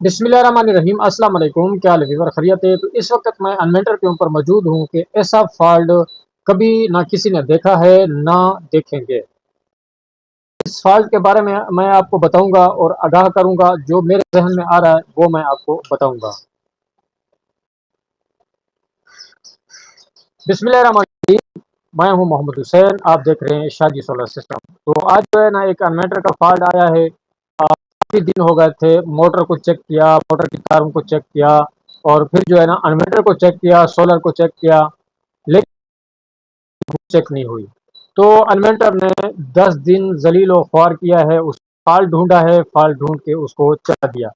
बिस्मिल्लाहिर्रहमानिर्रहीम। अस्सलाम वालेकुम। क्या हाल है व्यूअर, खैरियत है? तो इस वक्त मैं इन्वेंटर के ऊपर मौजूद हूँ कि ऐसा फॉल्ट कभी ना किसी ने देखा है ना देखेंगे। इस फॉल्ट के बारे में मैं आपको बताऊंगा और आगाह करूंगा। जो मेरे जहन में आ रहा है वो मैं आपको बताऊंगा। बिस्मिल्लाहिर्रहमानिर्रहीम। मैं हूं मोहम्मद हुसैन, आप देख रहे हैं शाजी सोलर सिस्टम। तो आज जो है ना एक इन्वेंटर का फॉल्ट आया है। काफ़ी दिन हो गए थे, मोटर को चेक किया, मोटर की तारों को चेक किया और फिर जो है ना इन्वर्टर को चेक किया, सोलर को चेक किया, लेकिन चेक नहीं हुई। तो इन्वेंटर ने 10 दिन जलील व ख्वार किया है, उस फॉल्ट ढूंढा है, फॉल्ट ढूंढ के उसको चला दिया।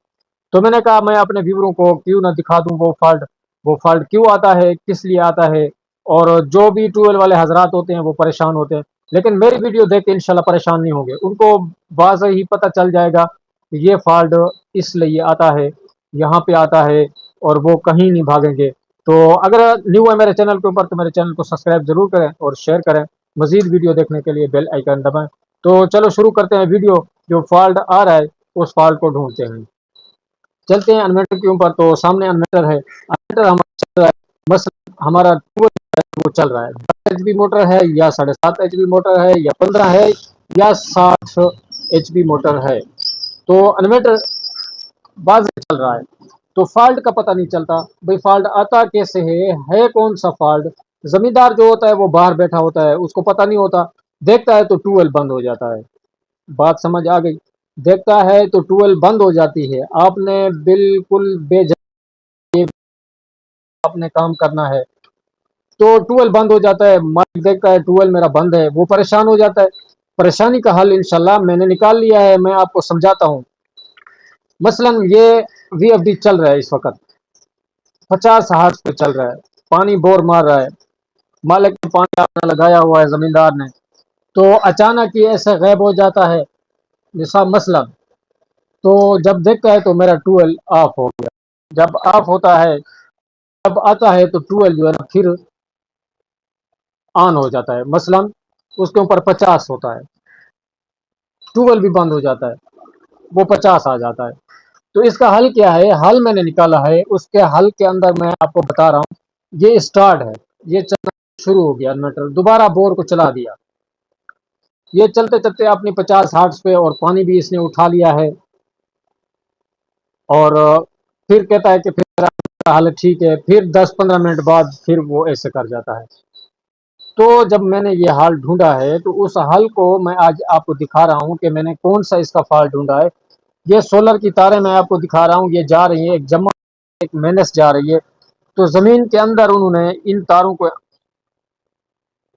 तो मैंने कहा मैं अपने व्यूअरों को क्यों ना दिखा दूं वो फॉल्ट क्यों आता है, किस लिए आता है। और जो भी ट्यूबवेल वाले हजरात होते हैं वो परेशान होते हैं, लेकिन मेरी वीडियो देख के इंशाल्लाह परेशान नहीं होंगे। उनको बाज़ ही पता चल जाएगा कि ये फॉल्ट इसलिए आता है, यहाँ पे आता है, और वो कहीं नहीं भागेंगे। तो अगर न्यू है मेरे चैनल के ऊपर तो मेरे चैनल को सब्सक्राइब जरूर करें और शेयर करें। मजीद वीडियो देखने के लिए बेल आइकन दबाएं। तो चलो शुरू करते हैं वीडियो। जो फॉल्ट आ रहा है उस फॉल्ट को ढूंढते हैं। चलते हैं इन्वर्टर के ऊपर। तो सामने इन्वर्टर है, इन्वर्टर हमारा चल रहा है। बस हमारा वो चल रहा है। 10 HP मोटर है या 7.5 HP मोटर है या 15 है या 60 HP मोटर है। तो इन्वर्टर बाज चल रहा है। तो फॉल्ट का पता नहीं चलता भाई, फॉल्ट आता कैसे है कौन सा फॉल्ट। जमींदार जो होता है वो बाहर बैठा होता है, उसको पता नहीं होता। देखता है तो ट्यूबवेल बंद हो जाता है। बात समझ आ गई? देखता है तो ट्यूबवेल बंद हो जाती है। आपने बिल्कुल अपने काम करना है तो ट्यूबवेल बंद हो जाता है। मालिक देखता है ट्यूबवेल मेरा बंद है, वो परेशान हो जाता है। परेशानी का हल इंशाल्लाह मैंने निकाल लिया है, मैं आपको समझाता हूँ। मसलन ये VFD चल रहा है इस वक्त, 50 60 पे चल रहा है, पानी बोर मार रहा है। मालिक ने पानी आपने लगाया हुआ है, जमींदार ने। तो अचानक ही ऐसे गायब हो जाता है निसाब मसलन। तो जब देखता है तो मेरा ट्यूबवेल ऑफ हो गया। जब ऑफ होता है, जब आता है तो ट्यूबवेल जो है ना फिर ऑन हो जाता है। मसलन उसके ऊपर 50 होता है, ट्यूबवेल भी बंद हो जाता है, वो 50 आ जाता है। तो इसका हल क्या है? हल मैंने निकाला है, उसके हल के अंदर मैं आपको बता रहा हूँ। ये स्टार्ट है, ये चलना शुरू हो गया इन्वर्टर, दोबारा बोर को चला दिया। ये चलते चलते अपनी 50 हर्ट्ज पे, और पानी भी इसने उठा लिया है। और फिर कहता है कि फिर मेरा हल ठीक है। फिर 10 15 मिनट बाद फिर वो ऐसे कर जाता है। तो जब मैंने ये हल ढूंढा है तो उस हल को मैं आज आपको दिखा रहा हूँ कि मैंने कौन सा इसका फॉल्ट ढूंढा है। ये सोलर की तारें मैं आपको दिखा रहा हूँ, ये जा रही है एक जमा, एक मेनस जा रही है। तो जमीन के अंदर उन्होंने इन तारों को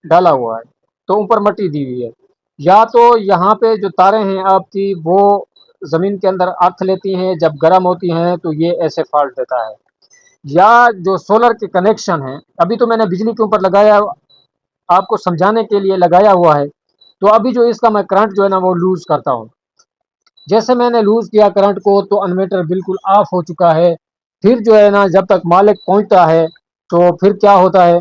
डाला हुआ है, तो ऊपर मट्टी दी हुई है। या तो यहाँ पे जो तारें हैं आपकी वो जमीन के अंदर अर्थ लेती हैं, जब गर्म होती हैं तो ये ऐसे फॉल्ट देता है। या जो सोलर के कनेक्शन है, अभी तो मैंने बिजली के ऊपर लगाया, आपको समझाने के लिए लगाया हुआ है। तो अभी जो इसका मैं करंट जो है ना वो लूज करता हूँ। जैसे मैंने लूज किया करंट को तो इन्वर्टर बिल्कुल ऑफ हो चुका है। फिर जो है ना जब तक मालिक पहुंचता है तो फिर क्या होता है,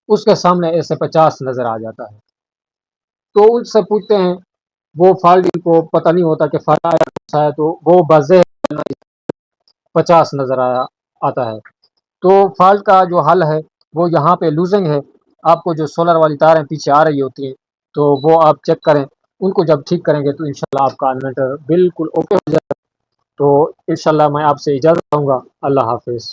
उसके सामने ऐसे 50 नजर आ जाता है। तो उनसे पूछते हैं, वो फॉल्ट को पता नहीं होता कि फॉल्ट आया कौन सा है, तो वो बजे 50 नजर आया आता है। तो फॉल्ट का जो हल है वो यहाँ पे लूजिंग है। आपको जो सोलर वाली तारें पीछे आ रही होती हैं तो वो आप चेक करें। उनको जब ठीक करेंगे तो इंशाल्लाह आपका इन्वर्टर बिल्कुल ओके हो जाएगा। तो इंशाल्लाह मैं आपसे इजाज़त चाहूँगा। अल्लाह हाफिज़।